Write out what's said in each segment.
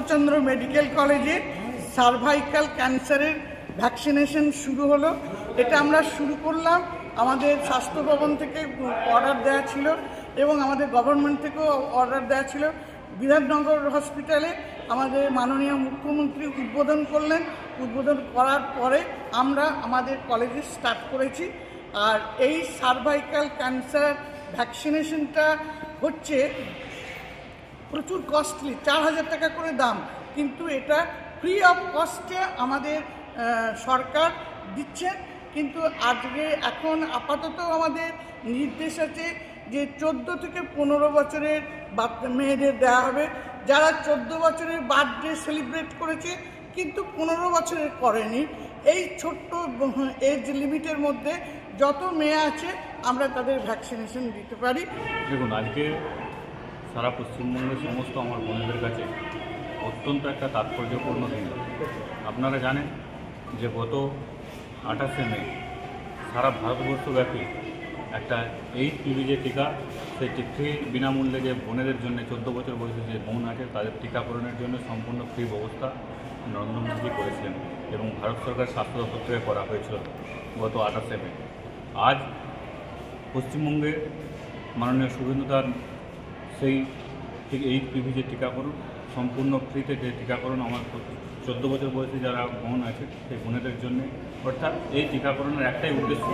Ishwarchandra medical কলেজে cervical ক্যান্সারের vaccination শুরু হলো। এটা আমরা শুরু করলাম, আমাদের স্বাস্থ্য ভবন থেকে অর্ডার দেওয়া ছিল এবং আমাদের গভর্নমেন্ট থেকেও অর্ডার দেওয়া ছিল। বিধাননগর হসপিটালে আমাদের মাননীয় মুখ্যমন্ত্রী উদ্বোধন করলেন। উদ্বোধন করার পরে আমরা আমাদের কলেজে স্টার্ট করেছি। আর এই সার্ভাইকাল ক্যান্সার ভ্যাকসিনেশনটা হচ্ছে প্রচুর কস্টলি, 4,000 টাকা করে দাম, কিন্তু এটা ফ্রি অফ কস্টে আমাদের সরকার দিচ্ছে। কিন্তু আজকে এখন আপাতত আমাদের নির্দেশ আছে যে 14 থেকে 15 বছরের মেয়েদের দেওয়া হবে। যারা 14 বছরের বার্থডে সেলিব্রেট করেছে কিন্তু 15 বছরের করেনি, এই ছোট্ট এজ লিমিটের মধ্যে যত মেয়ে আছে আমরা তাদের ভ্যাকসিনেশন দিতে পারি। দেখুন, আজকে সারা পশ্চিমবঙ্গের সমস্ত আমার বোনেদের কাছে অত্যন্ত একটা তাৎপর্যপূর্ণ দিন। আপনারা জানেন যে গত 28শে মে সারা ভারতবর্ষব্যাপী একটা এইচপিভি যে টিকা, সেই টিকা বিনামূল্যে যে বোনেদের জন্য 14 বছর বয়সী যে বোন আছে তাদের টিকাকরণের জন্য সম্পূর্ণ ফ্রি ব্যবস্থা নরেন্দ্র মোদী করেছিলেন এবং ভারত সরকার স্বাস্থ্য দপ্তর থেকে করা হয়েছিল গত 28শে মে। আজ পশ্চিমবঙ্গে মাননীয় শুভেন্দু দার সেই এইচপিভি যে টিকাকরণ সম্পূর্ণ ফ্রিতে যে টিকাকরণ আমার 14 বছর বয়সী যারা বোন আছে সেই বোনেদের জন্য, অর্থাৎ এই টিকাকরণের একটাই উদ্দেশ্য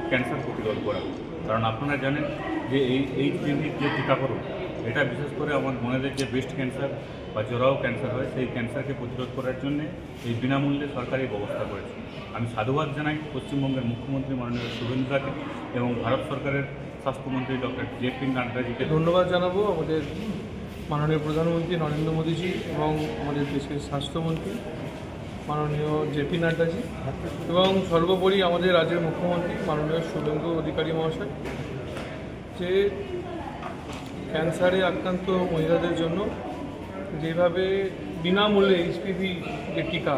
ক্যান্সার প্রতিরোধ করা। কারণ আপনারা জানেন যে এই এইচপিভির যে টিকাকরণ, এটা বিশেষ করে আমার বোনেদের যে ব্রেস্ট ক্যান্সার বা জরায়ু ক্যান্সার হয় সেই ক্যান্সারকে প্রতিরোধ করার জন্য এই বিনামূল্যে সরকারি ব্যবস্থা করেছে। আমি সাধুবাদ জানাই পশ্চিমবঙ্গের মুখ্যমন্ত্রী মাননীয় শুভেন্দু দাকে এবং ভারত সরকারের স্বাস্থ্যমন্ত্রী ডক্টর জে.পি. নাড্ডাজিকে ধন্যবাদ জানাবো আমাদের মাননীয় প্রধানমন্ত্রী নরেন্দ্র মোদীজি এবং আমাদের দেশের স্বাস্থ্যমন্ত্রী মাননীয় জে.পি. নাড্ডাজি এবং সর্বোপরি আমাদের রাজ্যের মুখ্যমন্ত্রী মাননীয় শুভেন্দু অধিকারী মহাশয়, যে ক্যান্সারে আক্রান্ত মহিলাদের জন্য যেভাবে বিনামূল্যে এইচপিভি যে টিকা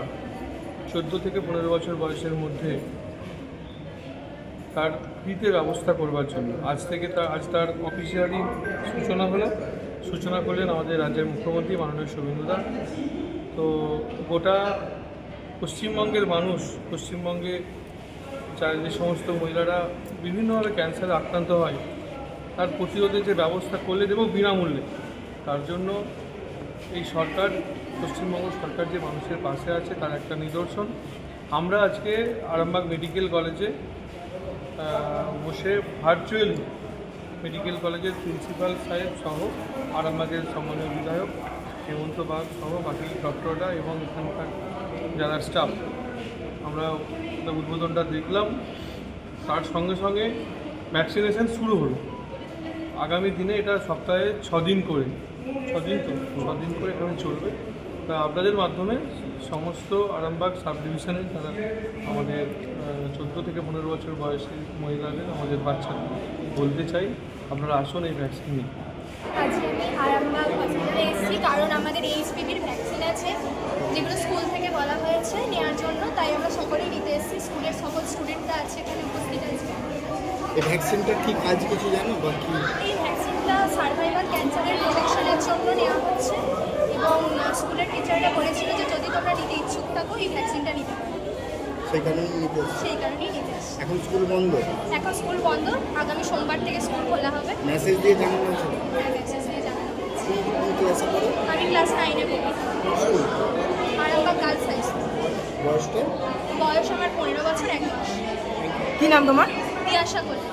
14 থেকে 15 বছর বয়সের মধ্যে তার ফ্রিতে ব্যবস্থা করবার জন্য আজ তার অফিসিয়ালি সূচনা করলেন আমাদের রাজ্যের মুখ্যমন্ত্রী মাননীয় শুভেন্দু দা। তো গোটা পশ্চিমবঙ্গের মানুষ, পশ্চিমবঙ্গে যে সমস্ত মহিলারা বিভিন্নভাবে ক্যান্সারে আক্রান্ত হয় তার প্রতিরোধের যে ব্যবস্থা করলেন এবং বিনামূল্যে, তার জন্য এই সরকার, পশ্চিমবঙ্গ সরকার যে মানুষের পাশে আছে তার একটা নিদর্শন। আমরা আজকে আরামবাগ মেডিকেল কলেজে বসে ভার্চুয়ালি মেডিকেল কলেজের প্রিন্সিপাল সাহেব সহ আরামবাগের সম্মানীয় বিধায়ক হেমন্ত বাগ সহ বাকি ডক্টররা এবং এখানকার যারা স্টাফ, আমরা উদ্বোধনটা দেখলাম। তার সঙ্গে সঙ্গে ভ্যাকসিনেশন শুরু হলো। আগামী দিনে এটা সপ্তাহে 6 দিন করে এখানে চলবে। তা আপনাদের মাধ্যমে সমস্ত আরামবাগ সাব ডিভিশনের যারা আমাদের 14 থেকে 15 বছর বয়সী মহিলাদের, আমাদের বাচ্চাদের বলতে চাই, আপনারা আসুন এই ভ্যাকসিন নিন। আজকে আমি আরামবাগ হসপিটালে এসেছি কারণ আমাদের এইচপিভির ভ্যাকসিন আছে, যেগুলো স্কুল থেকে বলা হয়েছে নেওয়ার জন্য, তাই আমরা সকলেই নিতে এসেছি। স্কুলের সকল স্টুডেন্টরা আছে এখানে উপস্থিত আছে। এই ভ্যাকসিনটা কি কাজ কিছু জানো বা কি? এই ভ্যাকসিনটা সার্ভাইভাল ক্যান্সারের প্রোটেকশনের জন্য নেওয়া হচ্ছে এবং স্কুলের টিচাররা বলেছিল যে যদি তোমরা নিতে ইচ্ছুক থাকো এই ভ্যাকসিনটা নিতে পারো, সেই কারণেই নিতে এসেছি। সেই কারণেই নিতে এসেছি। এখন স্কুল বন্ধ? এখন স্কুল বন্ধ, আগামী সোমবার থেকে স্কুল খোলা হবে। মেসেজ দিয়ে জানানো হয়েছিল? হ্যাঁ, মেসেজ দিয়ে জানানো হয়েছে। কোন ক্লাসে পড়ো? আমি ক্লাস 9-এ পড়ি, আরামবাগ গার্লস হাই স্কুল। বয়সটা? বয়স আমার 15 বছর 1 মাস। কি নাম তোমার? তিয়াশা কোলে।